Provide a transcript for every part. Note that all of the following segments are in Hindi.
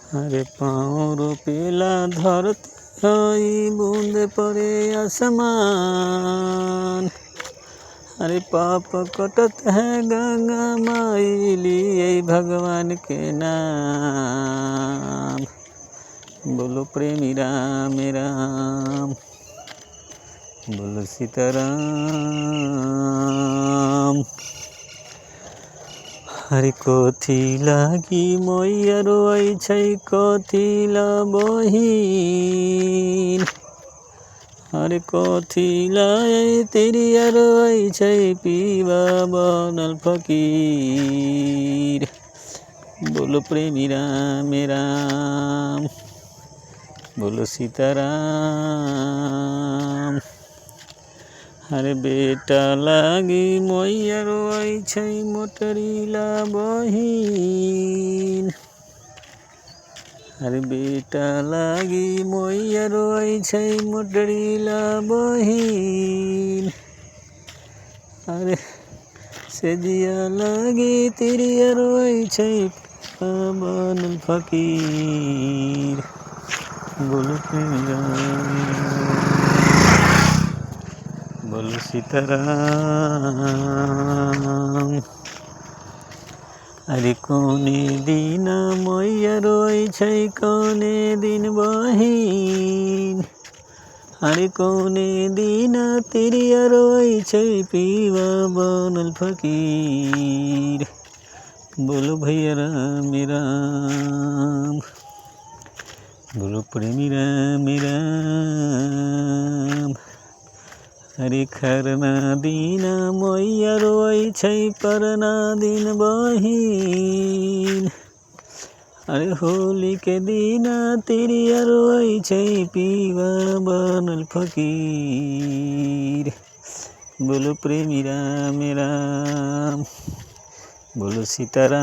अरे पाँव रोपेला धरती हई बूंद पड़े आसमान। अरे पाप कटत है गंगा माई लिए भगवान के नाम। बोलो प्रेमी राम राम, बोलो सीताराम। अरे कथी लागी मैया रोई छै कथी ला बहिन। अरे कथी लाई तिरिया रोई छै पीवा बनल फकीर। बोलो प्रेमी राम राम, बोलो सीताराम। अरे बेटा लागी मैया रोई छै मोटरी ला बहिन। अरे बेटा लागी मैया रोई छै मोटरी ला बहिन। अरे सेजिया लागी तिरिया रोई छै बनल फकीर। बोलो प्रेमी राम, बोलो सीताराम। अरे कोने दिन मैया रोई छै कोने दिन बहिन। अरे कोने दिन तिरिया रोई छै पीवा बनल फकीर। बोलो भैया राम राम, बोलो प्रेमी राम राम। अरे खरना दिन मैया रोई छै परना दिन बहिन। अरे होली के दिन तिरिया रोई छै पीवा बनल फकीर। बोलो प्रेमी राम राम, बोलो सीताराम।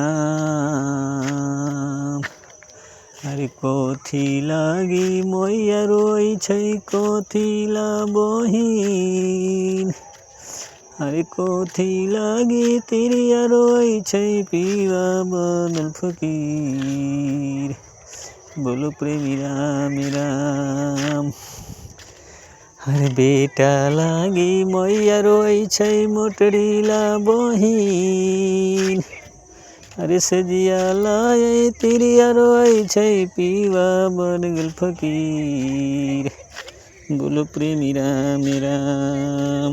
अरे कथी लागी मैया रोई छै कथी ला बहिन। अरे कथी लागी तिरिया रोई छै पीवा बनल फकीर। बोलो प्रेमी राम राम। अरे बेटा लागी मैया रोई छै मोटरी ला बहिन। अरे सजिया लाए तिरिया रोई छै पीवा बन गल फकीर। बोलो प्रेमी राम राम।